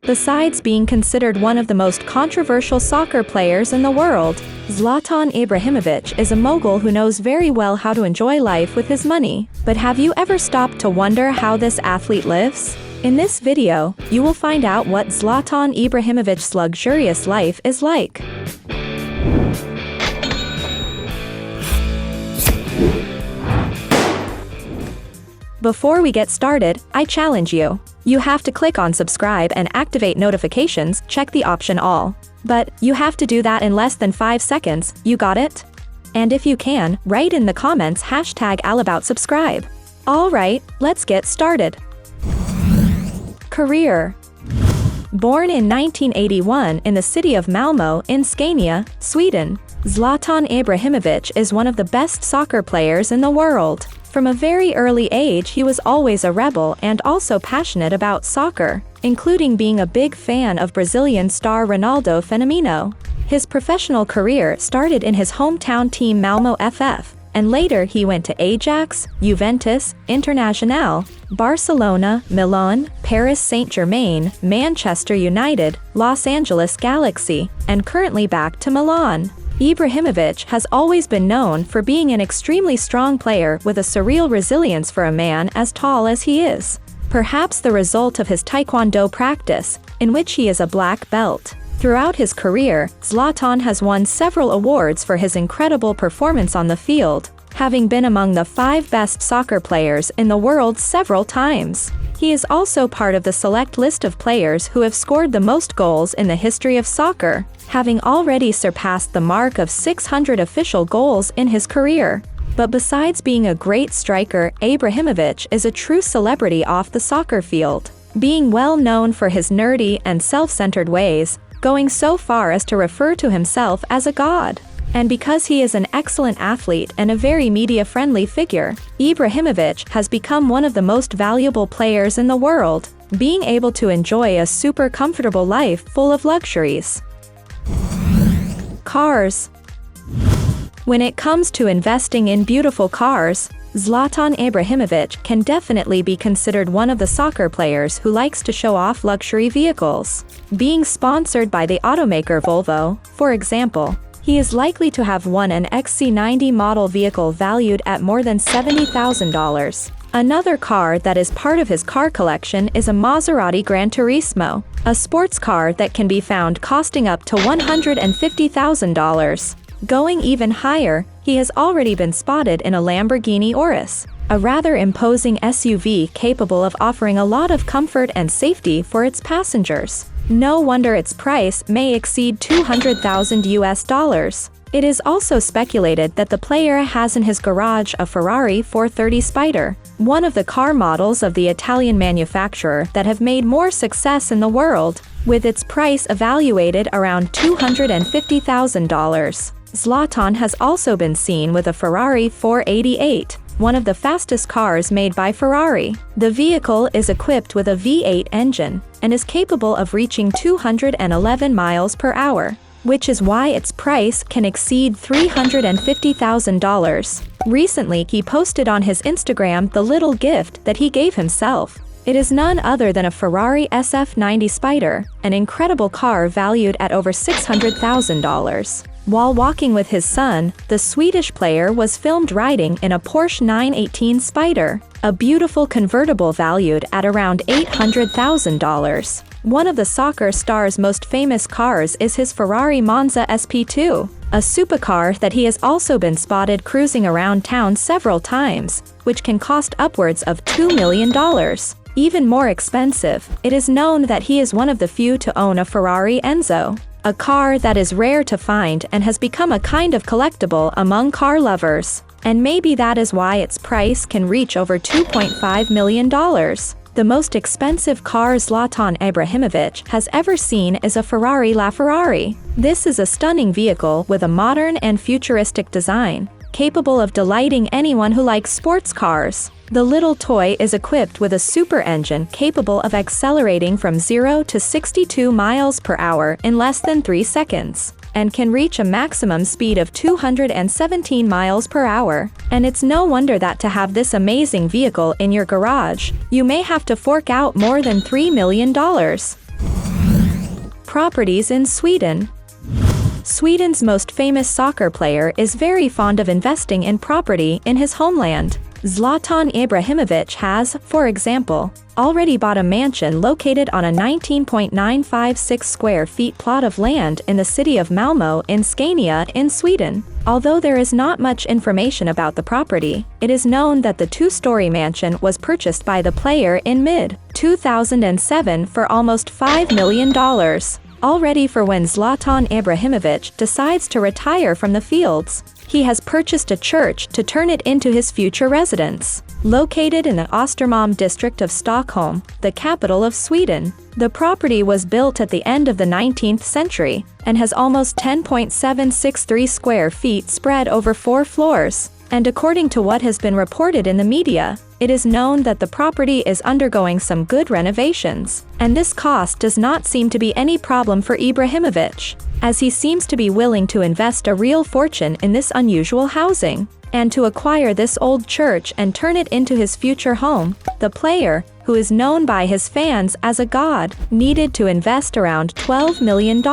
Besides being considered one of the most controversial soccer players in the world, Zlatan Ibrahimovic is a mogul who knows very well how to enjoy life with his money. But have you ever stopped to wonder how this athlete lives? In this video, you will find out what Zlatan Ibrahimovic's luxurious life is like. Before we get started, I challenge you. You have to click on subscribe and activate notifications, check the option all. But you have to do that in less than 5 seconds, you got it? And if you can, write in the comments #allaboutSubscribe. Alright, let's get started. Career. Born in 1981 in the city of Malmö in Scania, Sweden, Zlatan Ibrahimovic is one of the best soccer players in the world. From a very early age he was always a rebel and also passionate about soccer, including being a big fan of Brazilian star Ronaldo Fenomeno. His professional career started in his hometown team Malmö FF, and later he went to Ajax, Juventus, Internazionale, Barcelona, Milan, Paris Saint-Germain, Manchester United, Los Angeles Galaxy, and currently back to Milan. Ibrahimovic has always been known for being an extremely strong player with a surreal resilience for a man as tall as he is. Perhaps the result of his taekwondo practice, in which he is a black belt. Throughout his career, Zlatan has won several awards for his incredible performance on the field, having been among the 5 best soccer players in the world several times. He is also part of the select list of players who have scored the most goals in the history of soccer, having already surpassed the mark of 600 official goals in his career. But besides being a great striker, Ibrahimovic is a true celebrity off the soccer field, being well known for his nerdy and self-centered ways, going so far as to refer to himself as a god. And because he is an excellent athlete and a very media-friendly figure, Ibrahimovic has become one of the most valuable players in the world, being able to enjoy a super comfortable life full of luxuries. Cars. When it comes to investing in beautiful cars, Zlatan Ibrahimovic can definitely be considered one of the soccer players who likes to show off luxury vehicles. Being sponsored by the automaker Volvo, for example, he is likely to have won an XC90 model vehicle valued at more than $70,000. Another car that is part of his car collection is a Maserati Gran Turismo, a sports car that can be found costing up to $150,000. Going even higher, he has already been spotted in a Lamborghini Urus, a rather imposing SUV capable of offering a lot of comfort and safety for its passengers. No wonder its price may exceed $200,000. It is also speculated that the player has in his garage a Ferrari 430 Spider, one of the car models of the Italian manufacturer that have made more success in the world, with its price evaluated around $250,000. Zlatan has also been seen with a Ferrari 488, one of the fastest cars made by Ferrari. The vehicle is equipped with a V8 engine, and is capable of reaching 211 miles per hour, which is why its price can exceed $350,000. Recently he posted on his Instagram the little gift that he gave himself. It is none other than a Ferrari SF90 Spider, an incredible car valued at over $600,000. While walking with his son, the Swedish player was filmed riding in a Porsche 918 Spider, a beautiful convertible valued at around $800,000. One of the soccer star's most famous cars is his Ferrari Monza SP2, a supercar that he has also been spotted cruising around town several times, which can cost upwards of $2 million. Even more expensive, it is known that he is one of the few to own a Ferrari Enzo, a car that is rare to find and has become a kind of collectible among car lovers. And maybe that is why its price can reach over $2.5 million. The most expensive car Zlatan Ibrahimovic has ever seen is a Ferrari LaFerrari. This is a stunning vehicle with a modern and futuristic design, capable of delighting anyone who likes sports cars. The little toy is equipped with a super engine capable of accelerating from 0 to 62 miles per hour in less than 3 seconds, and can reach a maximum speed of 217 miles per hour. And it's no wonder that to have this amazing vehicle in your garage, you may have to fork out more than $3 million. Properties in Sweden. Sweden's most famous soccer player is very fond of investing in property in his homeland. Zlatan Ibrahimovic has, for example, already bought a mansion located on a 19.956 square feet plot of land in the city of Malmö in Scania in Sweden. Although there is not much information about the property, it is known that the two-story mansion was purchased by the player in mid-2007 for almost $5 million. All ready for when Zlatan Ibrahimovic decides to retire from the fields. He has purchased a church to turn it into his future residence. Located in the Östermalm district of Stockholm, the capital of Sweden, the property was built at the end of the 19th century and has almost 10.763 square feet spread over 4 floors. And according to what has been reported in the media, it is known that the property is undergoing some good renovations, and this cost does not seem to be any problem for Ibrahimovic, as he seems to be willing to invest a real fortune in this unusual housing. And to acquire this old church and turn it into his future home, the player, who is known by his fans as a god, needed to invest around $12 million.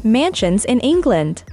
Mansions in England.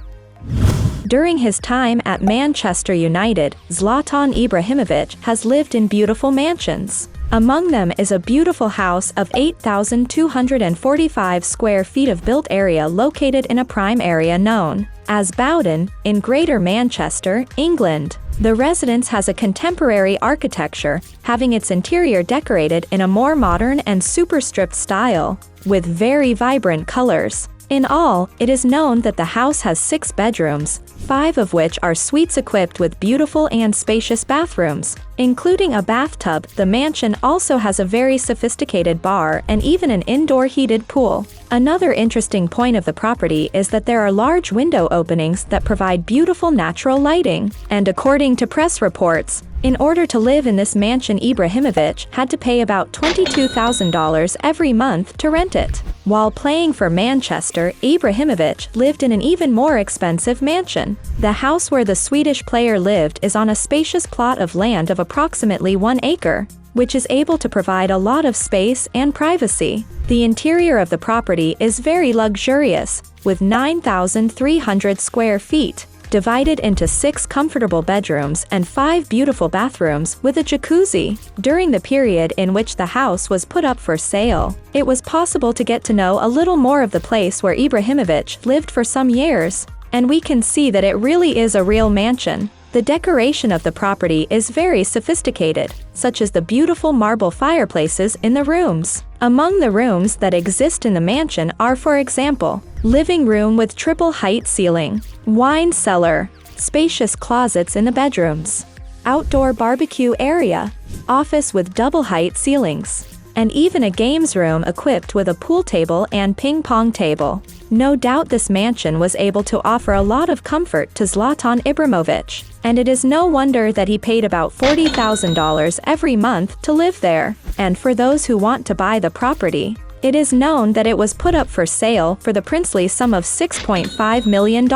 During his time at Manchester United, Zlatan Ibrahimovic has lived in beautiful mansions. Among them is a beautiful house of 8,245 square feet of built area located in a prime area known as Bowden, in Greater Manchester, England. The residence has a contemporary architecture, having its interior decorated in a more modern and superstripped style, with very vibrant colors. In all, it is known that the house has 6 bedrooms, 5 of which are suites equipped with beautiful and spacious bathrooms, including a bathtub. The mansion also has a very sophisticated bar and even an indoor heated pool. Another interesting point of the property is that there are large window openings that provide beautiful natural lighting, and according to press reports, in order to live in this mansion, Ibrahimovic had to pay about $22,000 every month to rent it. While playing for Manchester, Ibrahimovic lived in an even more expensive mansion. The house where the Swedish player lived is on a spacious plot of land of approximately 1 acre, which is able to provide a lot of space and privacy. The interior of the property is very luxurious, with 9,300 square feet, divided into 6 comfortable bedrooms and 5 beautiful bathrooms with a jacuzzi. During the period in which the house was put up for sale, it was possible to get to know a little more of the place where Ibrahimovic lived for some years, and we can see that it really is a real mansion. The decoration of the property is very sophisticated, such as the beautiful marble fireplaces in the rooms. Among the rooms that exist in the mansion are, for example, living room with triple height ceiling, wine cellar, spacious closets in the bedrooms, outdoor barbecue area, office with double height ceilings, and even a games room equipped with a pool table and ping pong table. No doubt this mansion was able to offer a lot of comfort to Zlatan Ibrahimovic, and it is no wonder that he paid about $40,000 every month to live there. And for those who want to buy the property, it is known that it was put up for sale for the princely sum of $6.5 million.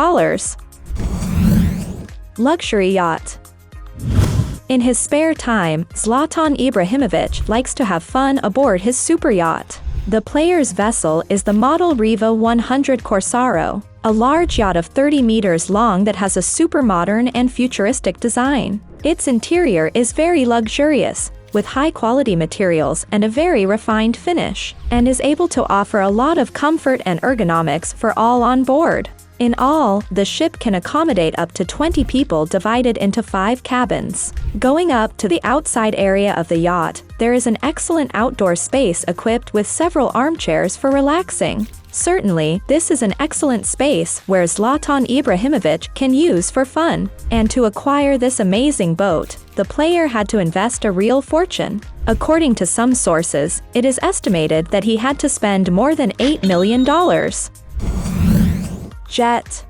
Luxury yacht. In his spare time, Zlatan Ibrahimovic likes to have fun aboard his super yacht. The player's vessel is the model Riva 100 Corsaro, a large yacht of 30 meters long that has a super modern and futuristic design. Its interior is very luxurious, with high-quality materials and a very refined finish, and is able to offer a lot of comfort and ergonomics for all on board. In all, the ship can accommodate up to 20 people divided into 5 cabins. Going up to the outside area of the yacht, there is an excellent outdoor space equipped with several armchairs for relaxing. Certainly, this is an excellent space where Zlatan Ibrahimovic can use for fun. And to acquire this amazing boat, the player had to invest a real fortune. According to some sources, it is estimated that he had to spend more than $8 million. Jet.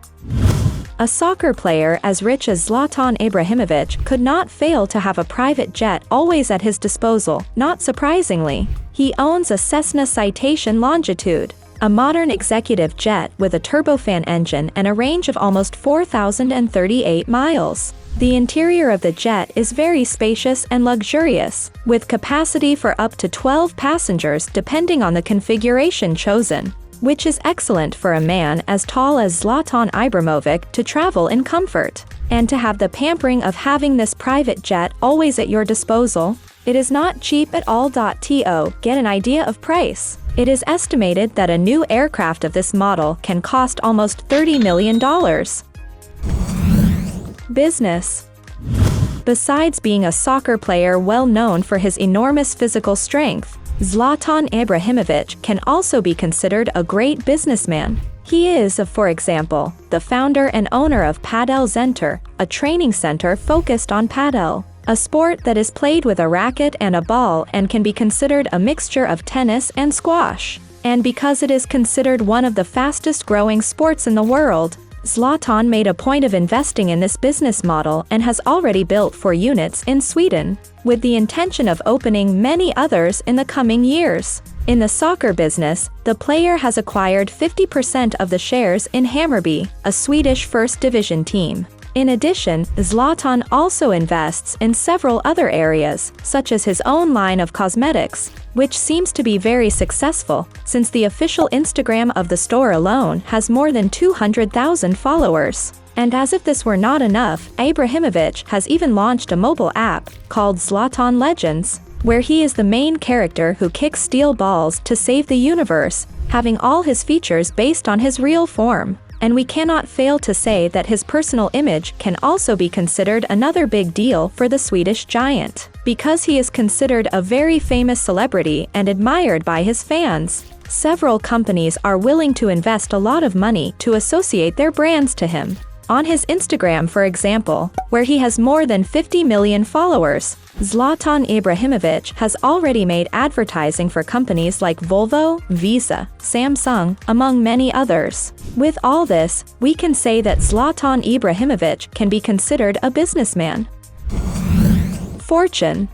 A soccer player as rich as Zlatan Ibrahimovic could not fail to have a private jet always at his disposal. Not surprisingly, he owns a Cessna Citation Longitude, a modern executive jet with a turbofan engine and a range of almost 4,038 miles. The interior of the jet is very spacious and luxurious, with capacity for up to 12 passengers depending on the configuration chosen, which is excellent for a man as tall as Zlatan Ibrahimovic to travel in comfort, and to have the pampering of having this private jet always at your disposal. It is not cheap at all. To get an idea of price, it is estimated that a new aircraft of this model can cost almost $30 million. Business. Besides being a soccer player well known for his enormous physical strength, Zlatan Ibrahimovic can also be considered a great businessman. He is, for example, the founder and owner of Padel Center, a training center focused on padel, a sport that is played with a racket and a ball and can be considered a mixture of tennis and squash. And because it is considered one of the fastest growing sports in the world, Zlatan made a point of investing in this business model and has already built 4 units in Sweden, with the intention of opening many others in the coming years. In the soccer business, the player has acquired 50% of the shares in Hammarby, a Swedish first division team. In addition, Zlatan also invests in several other areas, such as his own line of cosmetics, which seems to be very successful, since the official Instagram of the store alone has more than 200,000 followers. And as if this were not enough, Ibrahimovic has even launched a mobile app called Zlatan Legends, where he is the main character who kicks steel balls to save the universe, having all his features based on his real form. And we cannot fail to say that his personal image can also be considered another big deal for the Swedish giant, because he is considered a very famous celebrity and admired by his fans. Several companies are willing to invest a lot of money to associate their brands to him. On his Instagram, for example, where he has more than 50 million followers, Zlatan Ibrahimovic has already made advertising for companies like Volvo, Visa, Samsung, among many others. With all this, we can say that Zlatan Ibrahimovic can be considered a businessman. Fortune.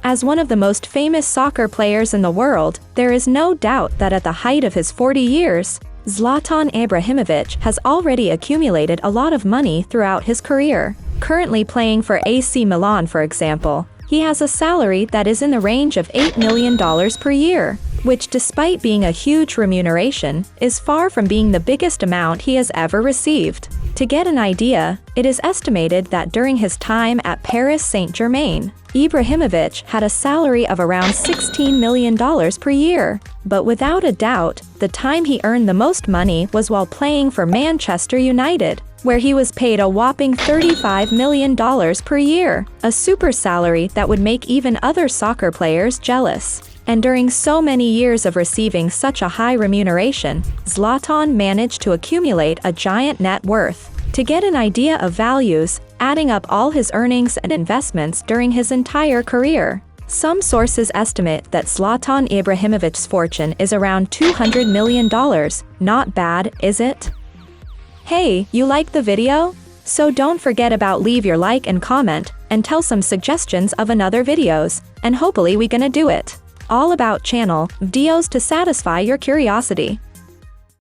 As one of the most famous soccer players in the world, there is no doubt that at the height of his 40 years, Zlatan Ibrahimovic has already accumulated a lot of money throughout his career. Currently playing for AC Milan, for example, he has a salary that is in the range of $8 million per year, which, despite being a huge remuneration, is far from being the biggest amount he has ever received. To get an idea, it is estimated that during his time at Paris Saint-Germain, Ibrahimovic had a salary of around $16 million per year. But without a doubt, the time he earned the most money was while playing for Manchester United, where he was paid a whopping $35 million per year, a super salary that would make even other soccer players jealous. And during so many years of receiving such a high remuneration, Zlatan managed to accumulate a giant net worth. To get an idea of values, adding up all his earnings and investments during his entire career, some sources estimate that Zlatan Ibrahimovic's fortune is around $200 million. Not bad, is it? Hey, you like the video? So don't forget about leave your like and comment, and tell some suggestions of another videos, and hopefully we gonna do it. All about channel videos to satisfy your curiosity.